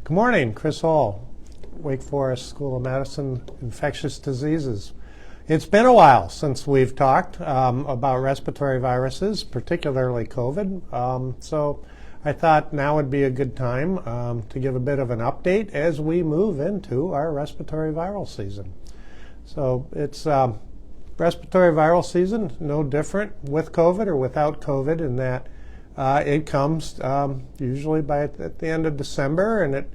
Good morning, Chris Hall, Wake Forest School of Medicine, Infectious Diseases. It's been a while since we've talked about respiratory viruses, particularly COVID. So I thought now would be a good time to give a bit of an update as we move into our respiratory viral season. So it's respiratory viral season, no different with COVID or without COVID in that it comes usually at the end of December, and it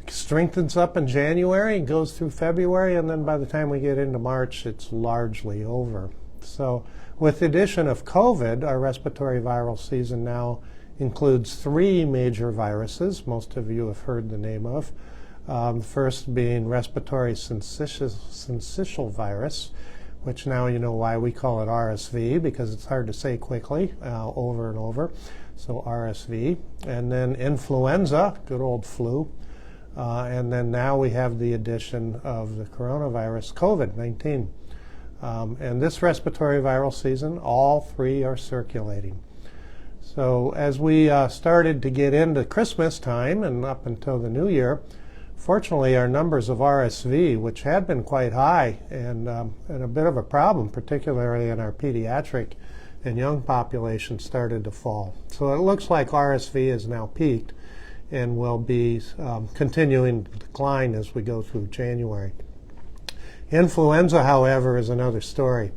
strengthens up in January and goes through February, and then by the time we get into March, it's largely over. So with the addition of COVID, our respiratory viral season now includes 3 major viruses most of you have heard the name of. The first being respiratory syncytial virus, which now you know why we call it RSV, because it's hard to say quickly over and over. So RSV. And then influenza, good old flu. And then now we have the addition of the coronavirus, COVID-19. And this respiratory viral season, all 3 are circulating. So as we started to get into Christmas time and up until the new year, fortunately our numbers of RSV, which had been quite high and a bit of a problem, particularly in our pediatric and young population, started to fall. So it looks like RSV is now peaked and will be continuing to decline as we go through January. Influenza, however, is another story.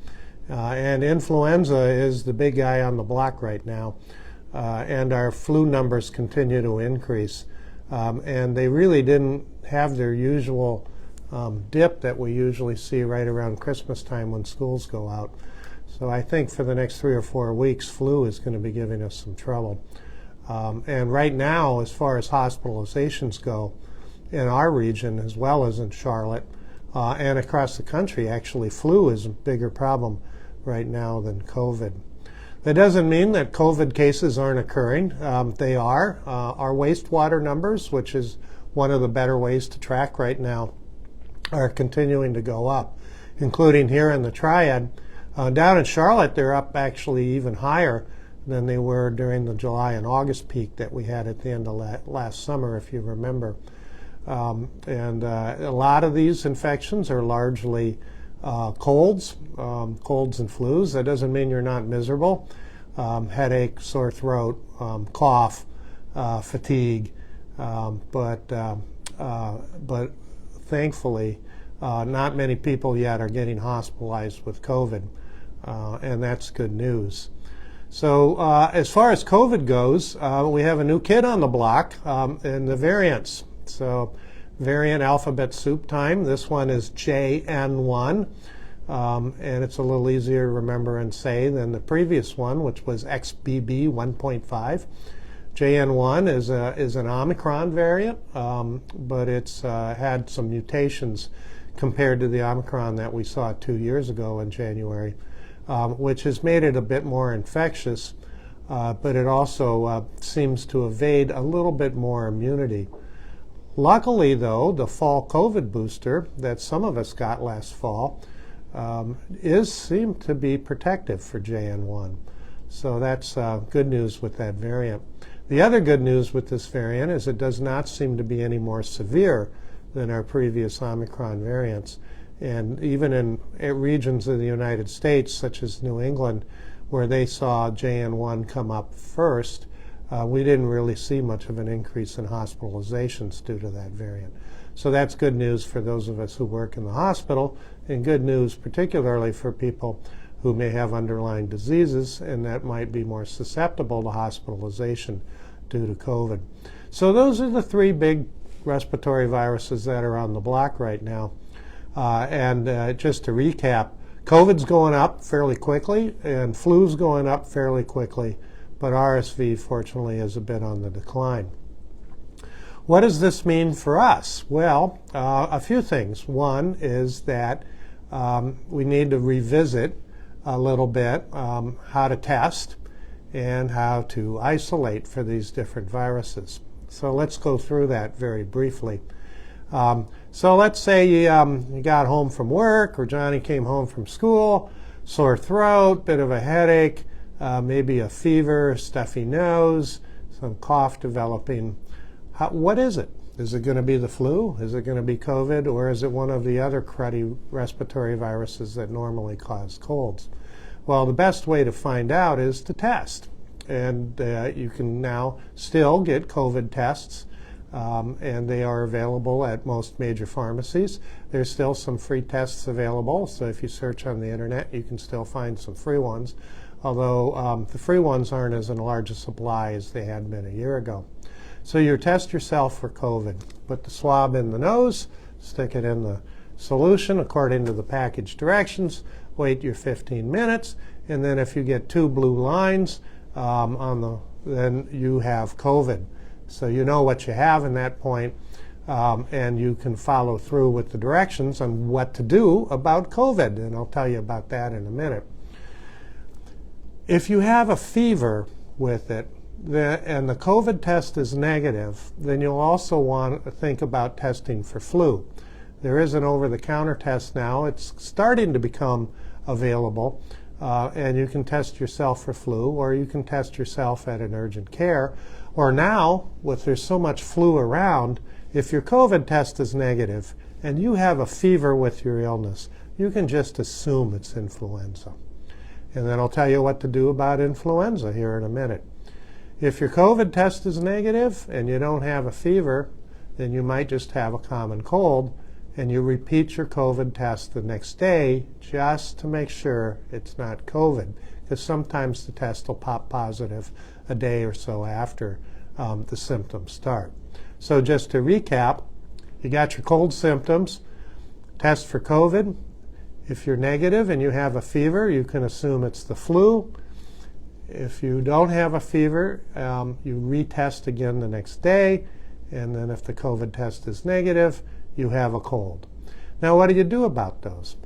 And influenza is the big guy on the block right now. And our flu numbers continue to increase. And they really didn't have their usual dip that we usually see right around Christmas time when schools go out. So I think for the next 3 or 4 weeks, flu is going to be giving us some trouble. And right now, as far as hospitalizations go, in our region as well as in Charlotte and across the country, actually flu is a bigger problem right now than COVID. That doesn't mean that COVID cases aren't occurring. They are. Our wastewater numbers, which is one of the better ways to track right now, are continuing to go up, including here in the Triad. Down in Charlotte, they're up actually even higher than they were during the July and August peak that we had at the end of last summer, if you remember. And a lot of these infections are largely colds and flus. That doesn't mean you're not miserable. Headache, sore throat, cough, fatigue, but thankfully not many people yet are getting hospitalized with COVID, and that's good news. So as far as COVID goes, we have a new kid on the block in the variants. So variant alphabet soup time. This one is JN1, and it's a little easier to remember and say than the previous one, which was XBB 1.5. JN1 is an Omicron variant, but it's had some mutations compared to the Omicron that we saw 2 years ago in January, which has made it a bit more infectious, but it also seems to evade a little bit more immunity. Luckily, though, the fall COVID booster that some of us got last fall seemed to be protective for JN1. So that's good news with that variant. The other good news with this variant is it does not seem to be any more severe than our previous Omicron variants. And even in regions of the United States, such as New England, where they saw JN1 come up first, we didn't really see much of an increase in hospitalizations due to that variant. So that's good news for those of us who work in the hospital, and good news particularly for people who may have underlying diseases and that might be more susceptible to hospitalization due to COVID. So those are the 3 big respiratory viruses that are on the block right now. And just to recap, COVID's going up fairly quickly and flu's going up fairly quickly, but RSV fortunately is a bit on the decline. What does this mean for us? Well, a few things. One is that we need to revisit a little bit how to test and how to isolate for these different viruses. So let's go through that very briefly. So let's say you got home from work, or Johnny came home from school, sore throat, bit of a headache, maybe a fever, stuffy nose, some cough developing. What is it? Is it going to be the flu? Is it going to be COVID? Or is it one of the other cruddy respiratory viruses that normally cause colds? Well, the best way to find out is to test. And you can now still get COVID tests, and they are available at most major pharmacies. There's still some free tests available, so if you search on the internet, you can still find some free ones, although the free ones aren't as in large a supply as they had been a year ago. So you test yourself for COVID. Put the swab in the nose, stick it in the solution according to the package directions, wait your 15 minutes, and then if you get 2 blue lines, then you have COVID. So you know what you have in that point, and you can follow through with the directions on what to do about COVID, and I'll tell you about that in a minute. If you have a fever with it, and the COVID test is negative, then you'll also want to think about testing for flu. There is an over-the-counter test now. It's starting to become available, and you can test yourself for flu, or you can test yourself at an urgent care. Or now, there's so much flu around, if your COVID test is negative and you have a fever with your illness, you can just assume it's influenza. And then I'll tell you what to do about influenza here in a minute. If your COVID test is negative and you don't have a fever, then you might just have a common cold, and you repeat your COVID test the next day just to make sure it's not COVID, because sometimes the test will pop positive a day or so after the symptoms start. So just to recap, you got your cold symptoms, test for COVID. If you're negative and you have a fever, you can assume it's the flu. If you don't have a fever, you retest again the next day, and then if the COVID test is negative, you have a cold. Now, what do you do about those?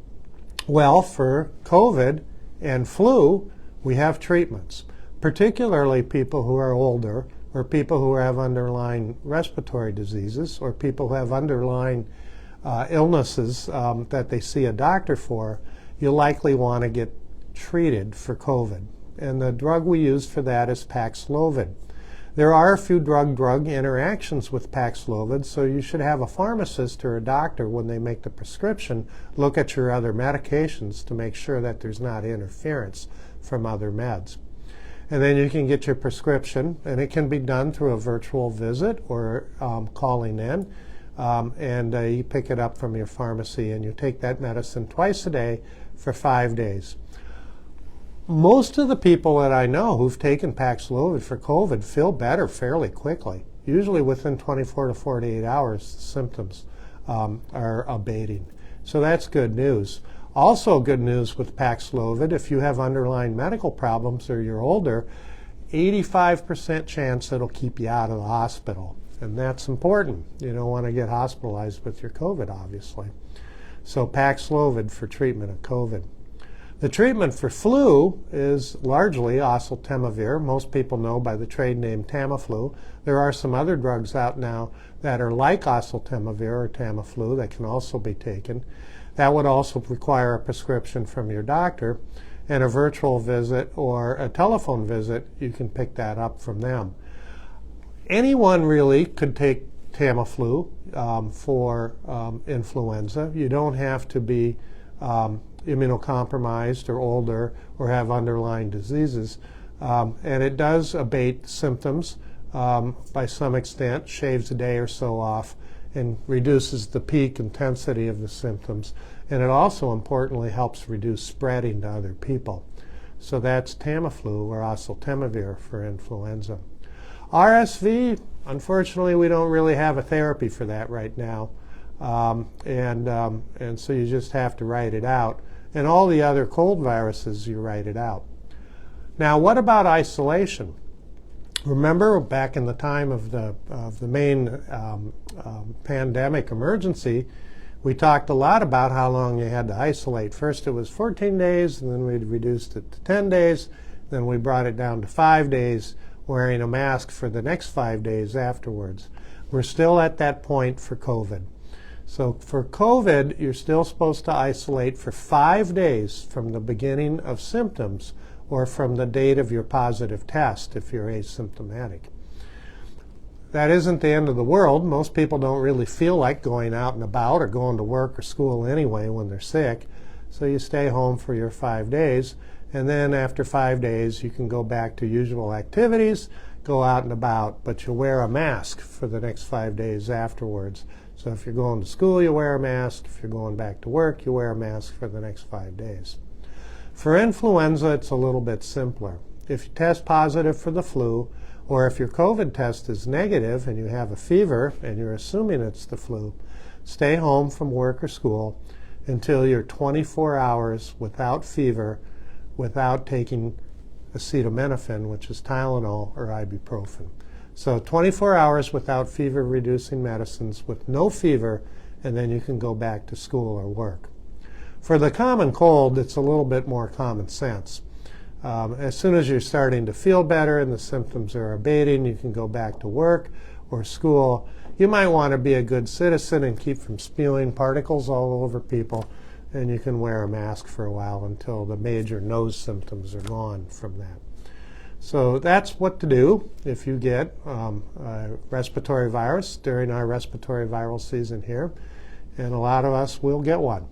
Well, for COVID and flu, we have treatments, particularly people who are older, or people who have underlying respiratory diseases, or people who have underlying illnesses that they see a doctor for. You'll likely want to get treated for COVID. And the drug we use for that is Paxlovid. There are a few drug-drug interactions with Paxlovid, so you should have a pharmacist or a doctor, when they make the prescription, look at your other medications to make sure that there's not interference from other meds. And then you can get your prescription, and it can be done through a virtual visit or calling in, and you pick it up from your pharmacy, and you take that medicine twice a day for 5 days. Most of the people that I know who've taken Paxlovid for COVID feel better fairly quickly. Usually within 24 to 48 hours, the symptoms are abating. So that's good news. Also good news with Paxlovid, if you have underlying medical problems or you're older, 85% chance it'll keep you out of the hospital. And that's important. You don't want to get hospitalized with your COVID, obviously. So Paxlovid for treatment of COVID. The treatment for flu is largely oseltamivir. Most people know by the trade name Tamiflu. There are some other drugs out now that are like oseltamivir or Tamiflu that can also be taken. That would also require a prescription from your doctor, and a virtual visit or a telephone visit, you can pick that up from them. Anyone really could take Tamiflu for influenza. You don't have to be immunocompromised or older or have underlying diseases. And it does abate symptoms by some extent, shaves a day or so off, and reduces the peak intensity of the symptoms. And it also importantly helps reduce spreading to other people. So that's Tamiflu or oseltamivir for influenza. RSV, unfortunately, we don't really have a therapy for that right now. And so you just have to write it out. And all the other cold viruses, you write it out. Now, what about isolation? Remember, back in the time of the main pandemic emergency, we talked a lot about how long you had to isolate. First it was 14 days, and then we reduced it to 10 days. Then we brought it down to 5 days, wearing a mask for the next 5 days afterwards. We're still at that point for COVID. So for COVID, you're still supposed to isolate for 5 days from the beginning of symptoms or from the date of your positive test if you're asymptomatic. that isn't the end of the world. Most people don't really feel like going out and about or going to work or school anyway when they're sick. So you stay home for your 5 days, and then after 5 days you can go back to usual activities, go out and about, but you wear a mask for the next 5 days afterwards. So if you're going to school, you wear a mask. If you're going back to work, you wear a mask for the next 5 days. For influenza, it's a little bit simpler. If you test positive for the flu, or if your COVID test is negative and you have a fever and you're assuming it's the flu, stay home from work or school until you're 24 hours without fever, without taking acetaminophen, which is Tylenol or ibuprofen. So 24 hours without fever-reducing medicines with no fever, and then you can go back to school or work. For the common cold, it's a little bit more common sense. As soon as you're starting to feel better and the symptoms are abating, you can go back to work or school. You might want to be a good citizen and keep from spewing particles all over people, and you can wear a mask for a while until the major nose symptoms are gone from that. So that's what to do if you get a respiratory virus during our respiratory viral season here, and a lot of us will get one.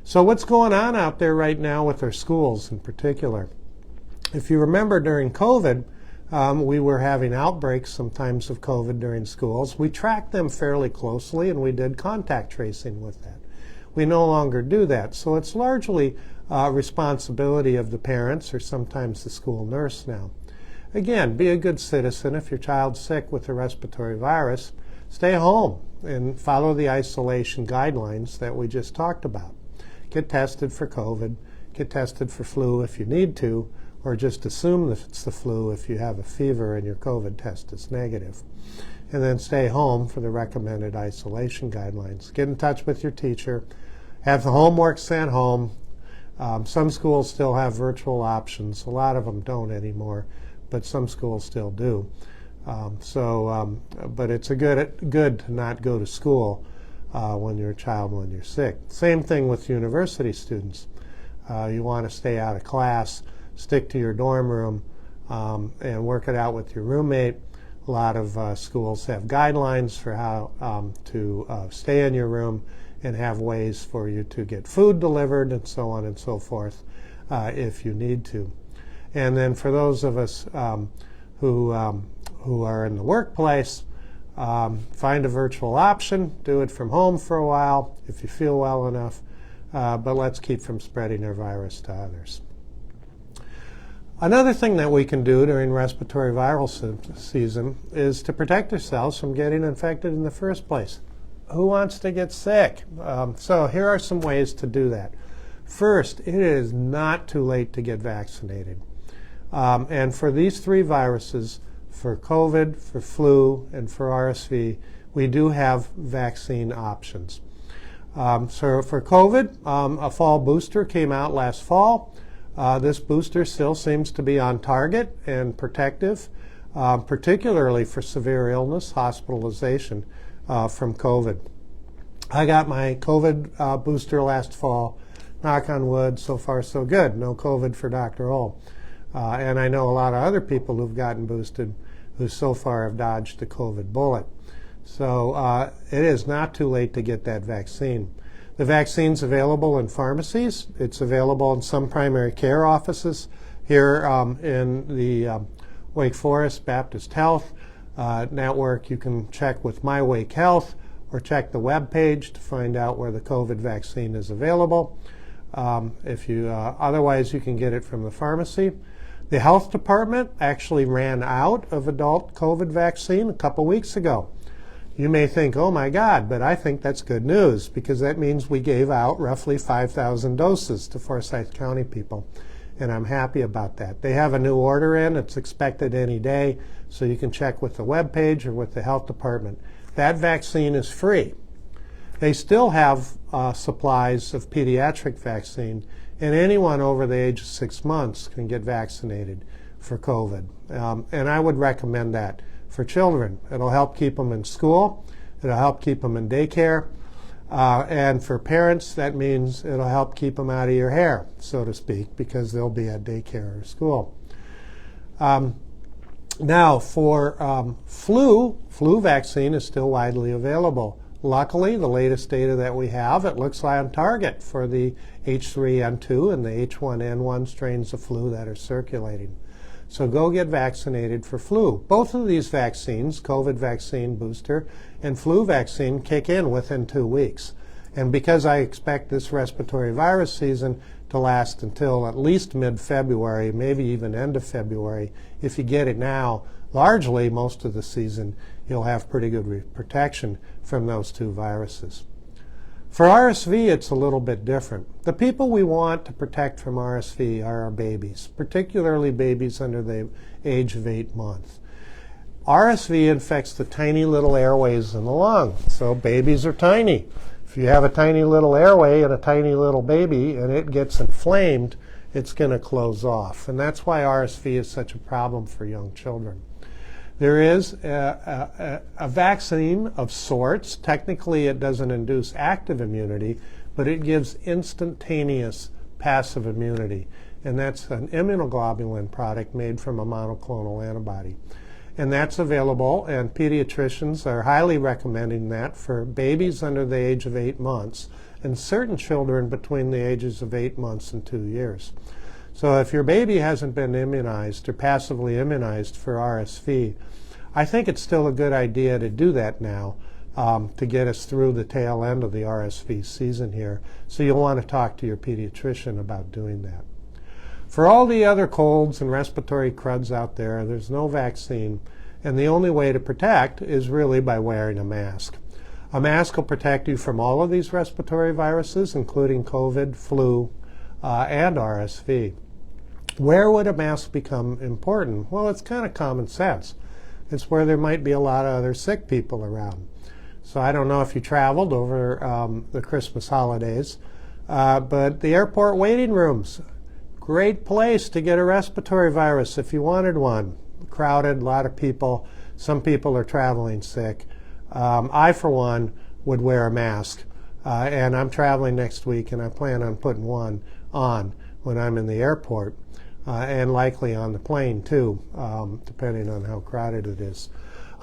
So what's going on out there right now with our schools in particular? If you remember during COVID, we were having outbreaks sometimes of COVID during schools. We tracked them fairly closely and we did contact tracing with that. We no longer do that. So it's largely responsibility of the parents or sometimes the school nurse now. Again, be a good citizen. If your child's sick with a respiratory virus, stay home and follow the isolation guidelines that we just talked about. Get tested for COVID, get tested for flu if you need to, or just assume that it's the flu if you have a fever and your COVID test is negative. And then stay home for the recommended isolation guidelines. Get in touch with your teacher. Have the homework sent home. Some schools still have virtual options. A lot of them don't anymore, but some schools still do. But it's good to not go to school when you're a child when you're sick. Same thing with university students. You want to stay out of class, stick to your dorm room, and work it out with your roommate. A lot of schools have guidelines for how to stay in your room and have ways for you to get food delivered and so on and so forth if you need to. And then for those of us who are in the workplace, find a virtual option, do it from home for a while if you feel well enough, but let's keep from spreading our virus to others. Another thing that we can do during respiratory viral season is to protect ourselves from getting infected in the first place. Who wants to get sick? So here are some ways to do that. First, it is not too late to get vaccinated. And for these three viruses, for COVID, for flu, and for RSV, we do have vaccine options. So for COVID, a fall booster came out last fall. This booster still seems to be on target and protective, particularly for severe illness, hospitalization from COVID. I got my COVID booster last fall. Knock on wood, so far so good. No COVID for Dr. O. And I know a lot of other people who've gotten boosted who so far have dodged the COVID bullet. So it is not too late to get that vaccine. The vaccine's available in pharmacies. It's available in some primary care offices here in the Wake Forest Baptist Health Network. You can check with My Wake Health or check the web page to find out where the COVID vaccine is available. Otherwise, you can get it from the pharmacy. The health department actually ran out of adult COVID vaccine a couple weeks ago. You may think, oh my God, but I think that's good news because that means we gave out roughly 5,000 doses to Forsyth County people, and I'm happy about that. They have a new order in. It's expected any day, so you can check with the web page or with the health department. That vaccine is free. They still have supplies of pediatric vaccine, and anyone over the age of 6 months can get vaccinated for COVID. And I would recommend that for children. It'll help keep them in school. It'll help keep them in daycare. And for parents, that means it'll help keep them out of your hair, so to speak, because they'll be at daycare or school. Now, for flu vaccine is still widely available. Luckily, the latest data that we have, it looks like on target for the H3N2 and the H1N1 strains of flu that are circulating. So go get vaccinated for flu. Both of these vaccines, COVID vaccine booster and flu vaccine, kick in within 2 weeks. And because I expect this respiratory virus season to last until at least mid-February, maybe even end of February, if you get it now, largely most of the season, you'll have pretty good protection from those two viruses. For RSV, it's a little bit different. The people we want to protect from RSV are our babies, particularly babies under the age of 8 months. RSV infects the tiny little airways in the lung, so babies are tiny. If you have a tiny little airway and a tiny little baby and it gets inflamed, it's going to close off. And that's why RSV is such a problem for young children. There is a vaccine of sorts. Technically, it doesn't induce active immunity, but it gives instantaneous passive immunity. And that's an immunoglobulin product made from a monoclonal antibody. And that's available, and pediatricians are highly recommending that for babies under the age of 8 months and certain children between the ages of 8 months and 2 years. So if your baby hasn't been immunized or passively immunized for RSV, I think it's still a good idea to do that now to get us through the tail end of the RSV season here. So you'll want to talk to your pediatrician about doing that. For all the other colds and respiratory cruds out there, there's no vaccine, and the only way to protect is really by wearing a mask. A mask will protect you from all of these respiratory viruses, including COVID, flu, and RSV. Where would a mask become important? Well, it's kind of common sense. It's where there might be a lot of other sick people around. So I don't know if you traveled over the Christmas holidays, but the airport waiting rooms, great place to get a respiratory virus if you wanted one. Crowded, a lot of people. Some people are traveling sick. I, for one, would wear a mask. And I'm traveling next week, and I plan on putting one on when I'm in the airport, and likely on the plane, too, depending on how crowded it is.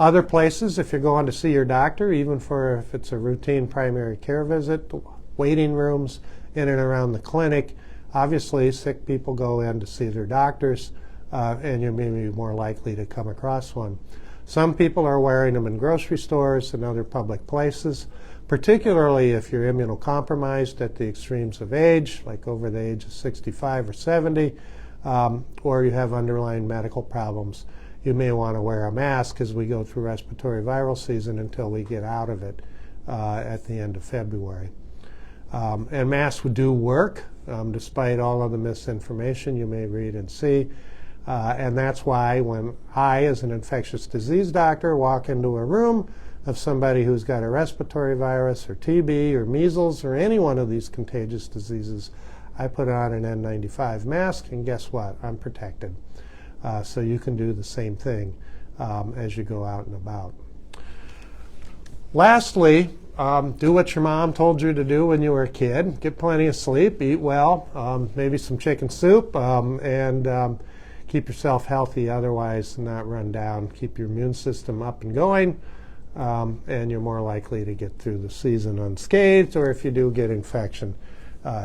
Other places, if you're going to see your doctor, even for if it's a routine primary care visit, waiting rooms in and around the clinic, obviously, sick people go in to see their doctors, and you're maybe more likely to come across one. Some people are wearing them in grocery stores and other public places, particularly if you're immunocompromised at the extremes of age, like over the age of 65 or 70, or you have underlying medical problems. You may want to wear a mask as we go through respiratory viral season until we get out of it at the end of February. And masks do work, despite all of the misinformation you may read and see. And that's why when I, as an infectious disease doctor, walk into a room of somebody who's got a respiratory virus or TB or measles or any one of these contagious diseases, I put on an N95 mask, and guess what? I'm protected. So you can do the same thing as you go out and about. Lastly, do what your mom told you to do when you were a kid. Get plenty of sleep, eat well, maybe some chicken soup, and keep yourself healthy, otherwise not run down. Keep your immune system up and going, and you're more likely to get through the season unscathed, or if you do get infection,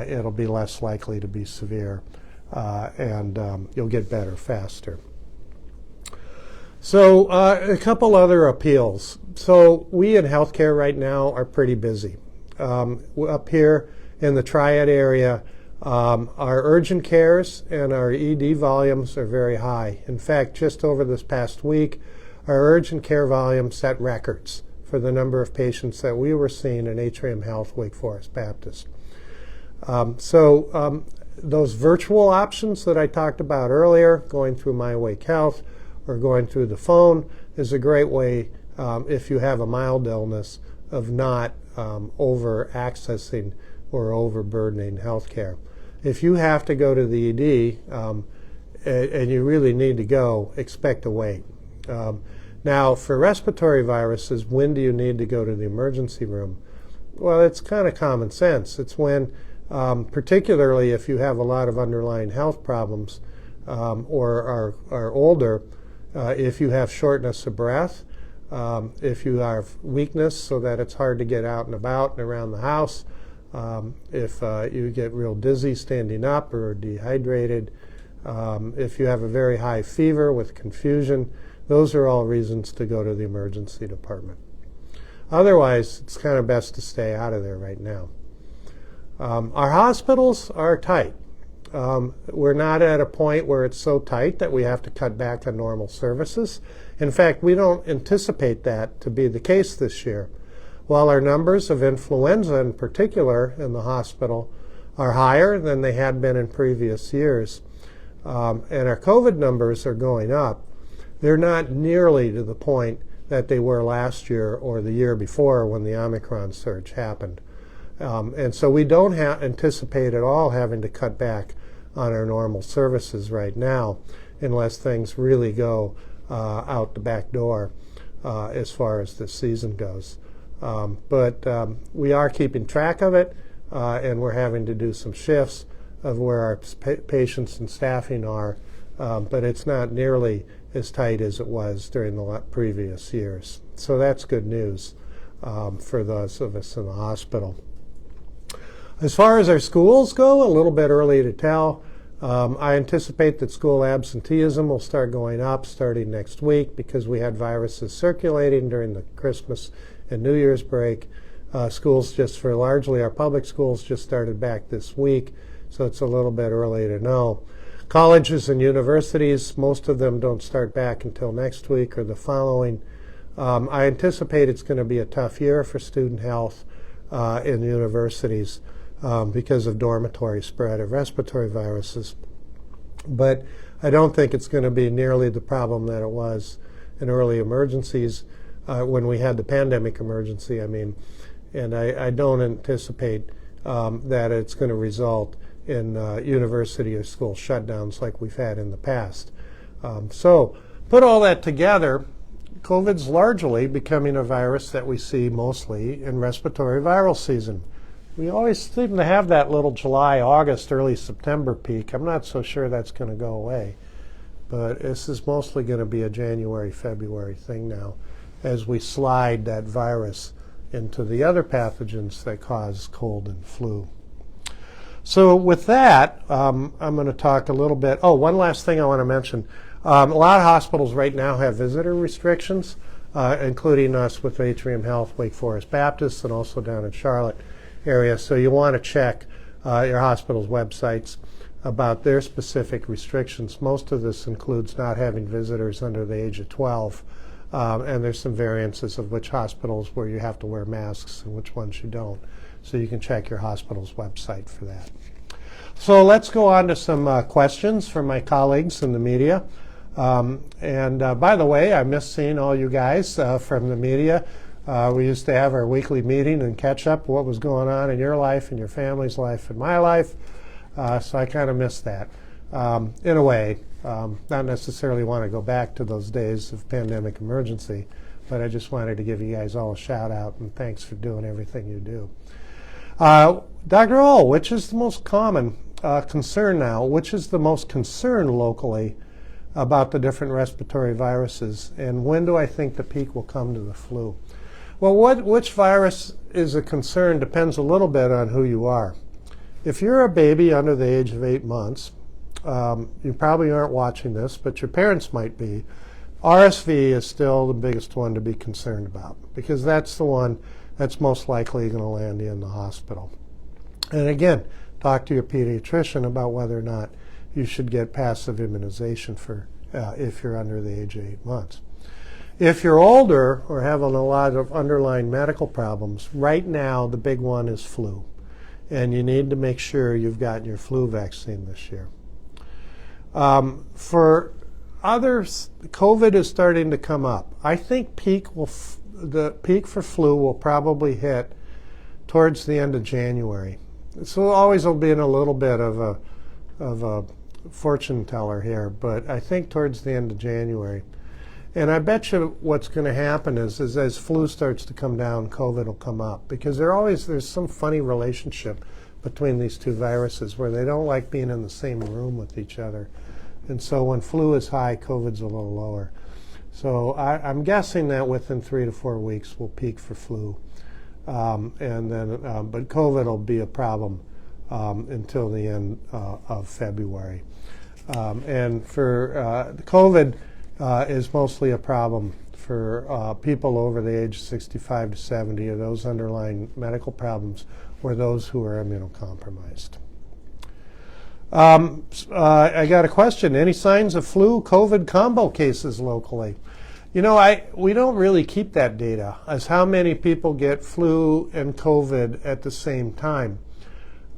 it'll be less likely to be severe, and you'll get better faster. So a couple other appeals. So we in healthcare right now are pretty busy. Up here in the Triad area, our urgent cares and our ED volumes are very high. In fact, just over this past week, our urgent care volume set records for the number of patients that we were seeing in Atrium Health, Wake Forest Baptist. Those virtual options that I talked about earlier, going through My Wake Health or going through the phone, is a great way, if you have a mild illness, of not over-accessing or overburdening healthcare. If you have to go to the ED and you really need to go, expect to wait. Now, for respiratory viruses, when do you need to go to the emergency room? Well, it's kind of common sense. It's when, particularly if you have a lot of underlying health problems or are older, If you have shortness of breath, if you have weakness so that it's hard to get out and about and around the house, if you get real dizzy standing up or dehydrated, if you have a very high fever with confusion, those are all reasons to go to the emergency department. Otherwise, it's kind of best to stay out of there right now. Our hospitals are tight. We're not at a point where it's so tight that we have to cut back on normal services. In fact, we don't anticipate that to be the case this year. While our numbers of influenza in particular in the hospital are higher than they had been in previous years, and our COVID numbers are going up, they're not nearly to the point that they were last year or the year before when the Omicron surge happened. And so we don't anticipate at all having to cut back on our normal services right now unless things really go out the back door as far as the season goes. But we are keeping track of it, and we're having to do some shifts of where our patients and staffing are, but it's not nearly as tight as it was during the previous years. So that's good news for those of us in the hospital. As far as our schools go, a little bit early to tell. I anticipate that school absenteeism will start going up starting next week because we had viruses circulating during the Christmas and New Year's break. Schools just for largely our public schools just started back this week, so it's a little bit early to know. Colleges and universities, most of them don't start back until next week or the following. I anticipate it's going to be a tough year for student health in universities because of dormitory spread of respiratory viruses. But I don't think it's going to be nearly the problem that it was in early emergencies when we had the pandemic emergency, and I don't anticipate that it's going to result in university or school shutdowns like we've had in the past. So put all that together, COVID's largely becoming a virus that we see mostly in respiratory viral season. We always seem to have that little July, August, early September peak. I'm not so sure that's going to go away, but this is mostly going to be a January, February thing now as we slide that virus into the other pathogens that cause cold and flu. So with that, I'm going to talk a little bit. Oh, one last thing I want to mention. A lot of hospitals right now have visitor restrictions, including us with Atrium Health, Wake Forest Baptist, and also down in Charlotte area. So you want to check your hospital's websites about their specific restrictions. Most of this includes not having visitors under the age of 12. And there's some variances of which hospitals where you have to wear masks and which ones you don't. So you can check your hospital's website for that. So let's go on to some questions from my colleagues in the media. By the way, I miss seeing all you guys from the media. We used to have our weekly meeting and catch up what was going on in your life and your family's life and my life. So I kind of miss that in a way. Not necessarily want to go back to those days of pandemic emergency, but I just wanted to give you guys all a shout out and thanks for doing everything you do. Dr. O, which is the most common concern now? Which is the most concern locally about the different respiratory viruses? And when do I think the peak will come to the flu? Well, which virus is a concern depends a little bit on who you are. If you're a baby under the age of 8 months, you probably aren't watching this, but your parents might be. RSV is still the biggest one to be concerned about because that's the one that's most likely going to land you in the hospital. And again, talk to your pediatrician about whether or not you should get passive immunization for if you're under the age of 8 months. If you're older or having a lot of underlying medical problems, right now the big one is flu. And you need to make sure you've gotten your flu vaccine this year. For others, COVID is starting to come up. I think the peak for flu will probably hit towards the end of January. So always will be in a little bit of a fortune teller here, but I think towards the end of January. And I bet you what's going to happen is as flu starts to come down, COVID will come up because there's some funny relationship between these two viruses where they don't like being in the same room with each other. And so when flu is high, COVID's a little lower. So I'm guessing that within 3 to 4 weeks we'll peak for flu. But COVID will be a problem until the end of February. And for COVID is mostly a problem for people over the age of 65 to 70, or those underlying medical problems, or those who are immunocompromised. I got a question. Any signs of flu-COVID combo cases locally? You know, we don't really keep that data as how many people get flu and COVID at the same time.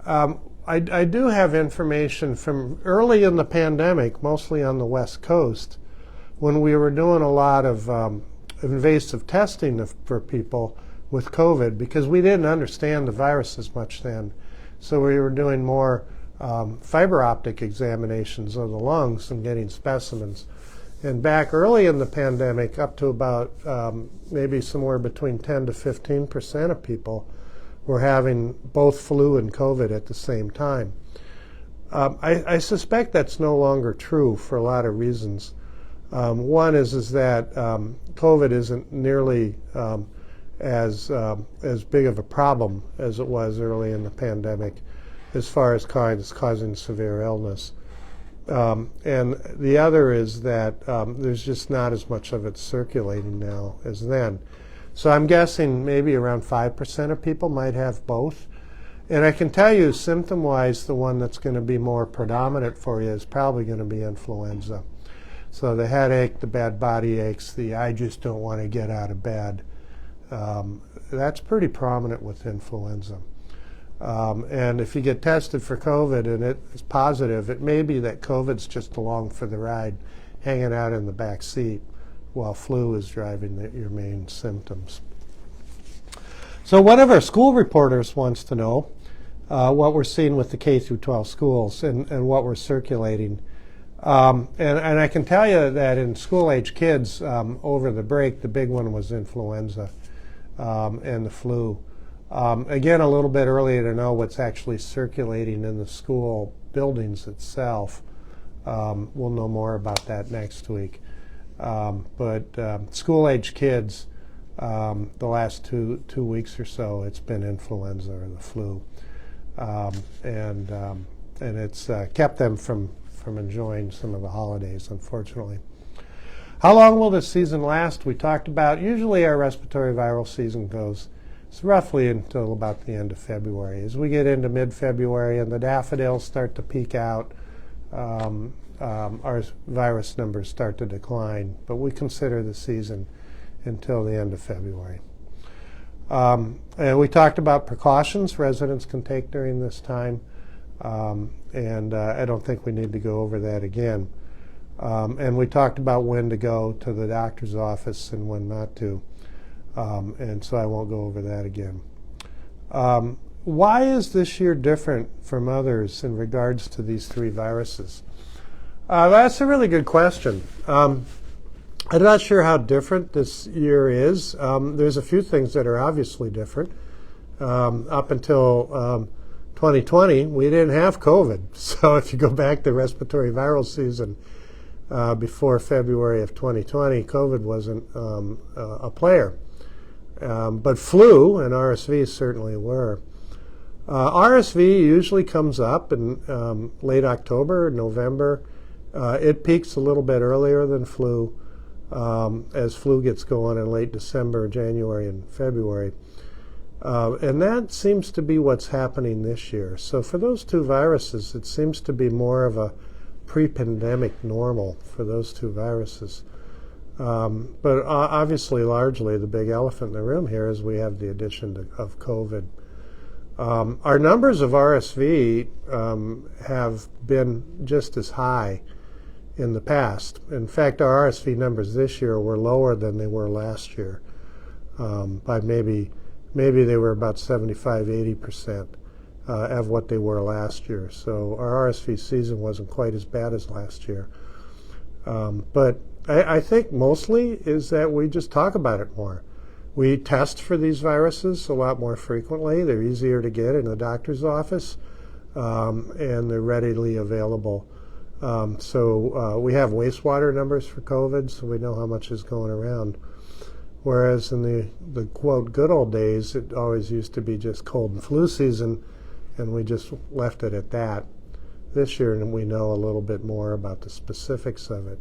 I do have information from early in the pandemic, mostly on the West Coast, when we were doing a lot of invasive testing for people with COVID, because we didn't understand the virus as much then. So we were doing more fiber optic examinations of the lungs and getting specimens. And back early in the pandemic, up to about maybe somewhere between 10 to 15% of people were having both flu and COVID at the same time. I suspect that's no longer true for a lot of reasons. One is that COVID isn't nearly as big of a problem as it was early in the pandemic as far as causing severe illness. And the other is that there's just not as much of it circulating now as then. So I'm guessing maybe around 5% of people might have both. And I can tell you, symptom-wise, the one that's going to be more predominant for you is probably going to be influenza. So the headache, the bad body aches, the I just don't want to get out of bed, that's pretty prominent with influenza. And if you get tested for COVID and it's positive, it may be that COVID's just along for the ride, hanging out in the back seat, while flu is driving your main symptoms. So one of our school reporters wants to know what we're seeing with the K through 12 schools and what we're circulating. And I can tell you that in school-age kids, over the break, the big one was influenza and the flu. Again, a little bit earlier to know what's actually circulating in the school buildings itself. We'll know more about that next week. But school-age kids, the last two weeks or so, it's been influenza or the flu. And it's kept them from enjoying some of the holidays, unfortunately. How long will this season last? We talked about, usually our respiratory viral season goes roughly until about the end of February. As we get into mid-February and the daffodils start to peak out, our virus numbers start to decline, but we consider the season until the end of February. And we talked about precautions residents can take during this time, and I don't think we need to go over that again. And we talked about when to go to the doctor's office and when not to, and so I won't go over that again. Why is this year different from others in regards to these three viruses? That's a really good question. I'm not sure how different this year is. There's a few things that are obviously different. Up until 2020, we didn't have COVID. So if you go back to respiratory viral season before February of 2020, COVID wasn't a player. But flu and RSV certainly were. RSV usually comes up in late October, November. It peaks a little bit earlier than flu as flu gets going in late December, January, and February. And that seems to be what's happening this year. So for those two viruses, it seems to be more of a pre-pandemic normal for those two viruses. But obviously, largely, the big elephant in the room here is we have the addition of COVID. Our numbers of RSV have been just as high in the past. In fact, our RSV numbers this year were lower than they were last year by maybe they were about 75–80% of what they were last year. So our RSV season wasn't quite as bad as last year. But I think mostly is that we just talk about it more. We test for these viruses a lot more frequently. They're easier to get in the doctor's office, and they're readily available We have wastewater numbers for COVID, so we know how much is going around. Whereas in the quote good old days, it always used to be just cold and flu season, and we just left it at that. This year, and we know a little bit more about the specifics of it,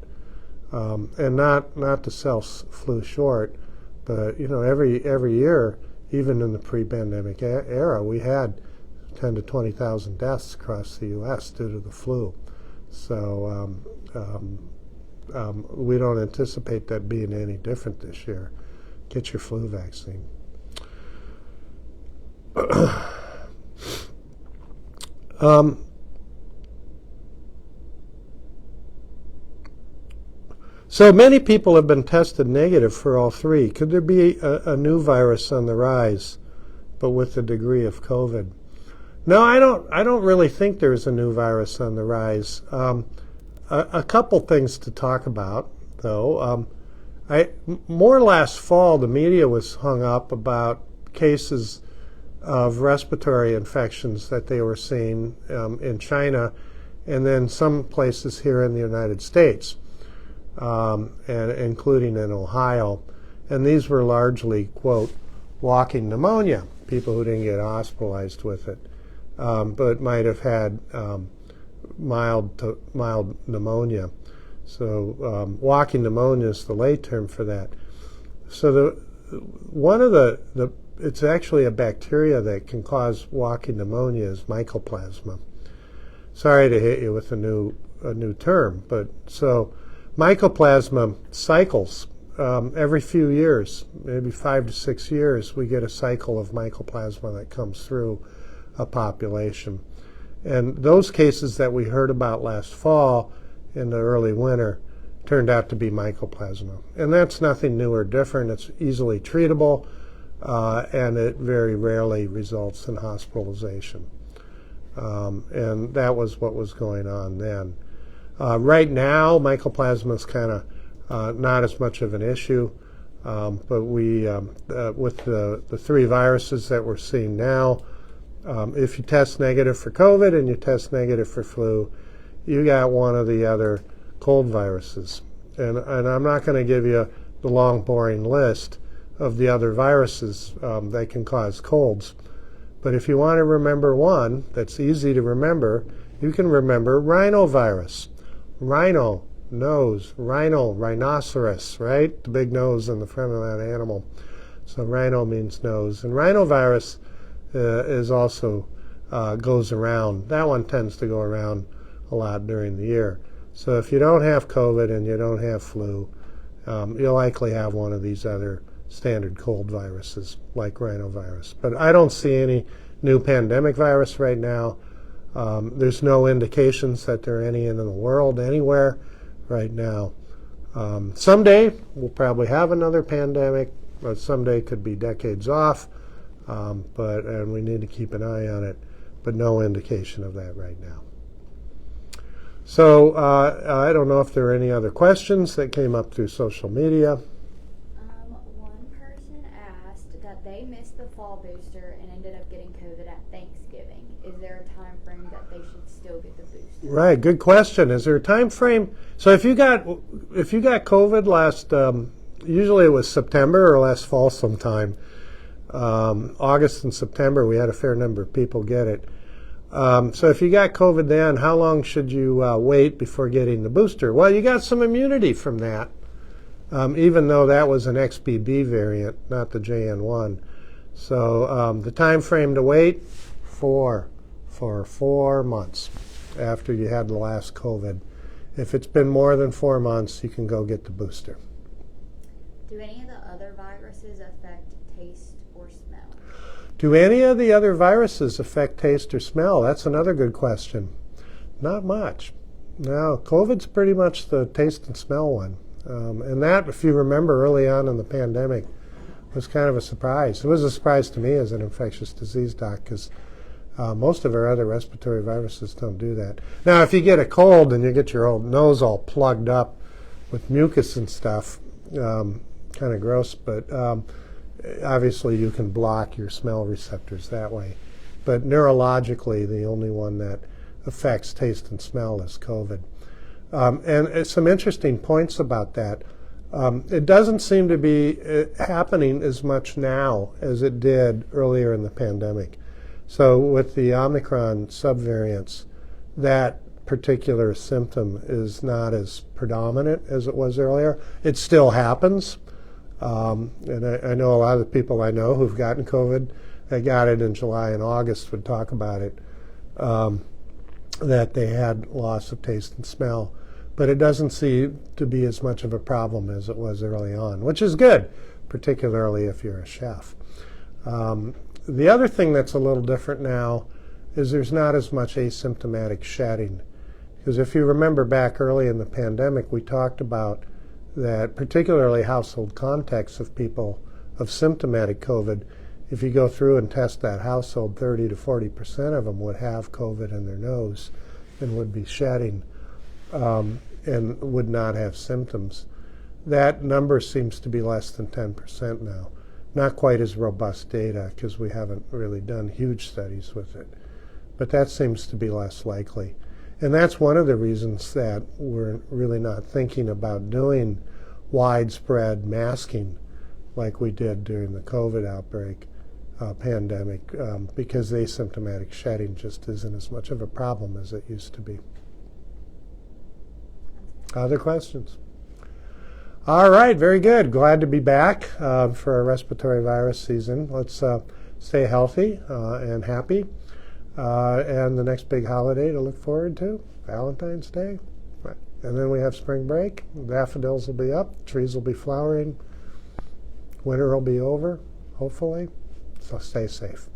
and not to sell flu short, but every year, even in the pre-pandemic era, we had 10 to 20,000 deaths across the U.S. due to the flu. So we don't anticipate that being any different this year. Get your flu vaccine. So many people have been tested negative for all three. Could there be a new virus on the rise, but with a degree of COVID? No, I don't really think there's a new virus on the rise. A couple things to talk about, though. More last fall, the media was hung up about cases of respiratory infections that they were seeing in China, and then some places here in the United States, and including in Ohio. And these were largely, quote, walking pneumonia, people who didn't get hospitalized with it, but might have had mild pneumonia. So walking pneumonia is the lay term for that. So it's actually a bacteria that can cause walking pneumonia is mycoplasma. Sorry to hit you with a new term, but so mycoplasma cycles every few years, maybe 5 to 6 years, we get a cycle of mycoplasma that comes through a population. And those cases that we heard about last fall in the early winter turned out to be mycoplasma. And that's nothing new or different. It's easily treatable, and it very rarely results in hospitalization. And that was what was going on then. Right now, mycoplasma is kind of not as much of an issue, but we, with the three viruses that we're seeing now, if you test negative for COVID and you test negative for flu, you got one of the other cold viruses. And I'm not going to give you the long, boring list of the other viruses that can cause colds. But if you want to remember one that's easy to remember, you can remember rhinovirus. Rhino, nose, rhinoceros, right? The big nose in the front of that animal. So rhino means nose. And rhinovirus is also goes around. That one tends to go around a lot during the year. So if you don't have COVID and you don't have flu, you'll likely have one of these other standard cold viruses like rhinovirus. But I don't see any new pandemic virus right now. There's no indications that there are any in the world anywhere right now. Someday we'll probably have another pandemic, but someday could be decades off. And we need to keep an eye on it, but no indication of that right now. So I don't know if there are any other questions that came up through social media. One person asked that they missed the fall booster and ended up getting COVID at Thanksgiving. Is there a time frame that they should still get the booster? Right, good question. Is there a time frame? So if you got COVID last, usually it was September or last fall sometime. August and September, we had a fair number of people get it. So if you got COVID then, how long should you wait before getting the booster? Well, you got some immunity from that, even though that was an XBB variant, not the JN1. So the time frame to wait, for 4 months after you had the last COVID. If it's been more than 4 months, you can go get the booster. Do any of the other viruses affect taste or smell? Do any of the other viruses affect taste or smell? That's another good question. Not much. No, COVID's pretty much the taste and smell one. And that, if you remember early on in the pandemic, was kind of a surprise. It was a surprise to me as an infectious disease doc because most of our other respiratory viruses don't do that. Now, if you get a cold and you get your old nose all plugged up with mucus and stuff, kind of gross, but obviously you can block your smell receptors that way. But neurologically, the only one that affects taste and smell is COVID. And some interesting points about that. It doesn't seem to be happening as much now as it did earlier in the pandemic. So with the Omicron subvariants, that particular symptom is not as predominant as it was earlier. It still happens. And I know a lot of the people I know who've gotten COVID, they got it in July and August, would talk about it, that they had loss of taste and smell. But it doesn't seem to be as much of a problem as it was early on, which is good, particularly if you're a chef. The other thing that's a little different now is there's not as much asymptomatic shedding. Because if you remember back early in the pandemic, we talked about that particularly household contacts of people of symptomatic COVID, if you go through and test that household, 30 to 40% of them would have COVID in their nose and would be shedding and would not have symptoms. That number seems to be less than 10% now. Not quite as robust data because we haven't really done huge studies with it. But that seems to be less likely. And that's one of the reasons that we're really not thinking about doing widespread masking like we did during the COVID outbreak pandemic, because asymptomatic shedding just isn't as much of a problem as it used to be. Other questions? All right, very good. Glad to be back for our respiratory virus season. Let's stay healthy and happy. And the next big holiday to look forward to, Valentine's Day. Right. And then we have spring break. Daffodils will be up. Trees will be flowering. Winter will be over, hopefully. So stay safe.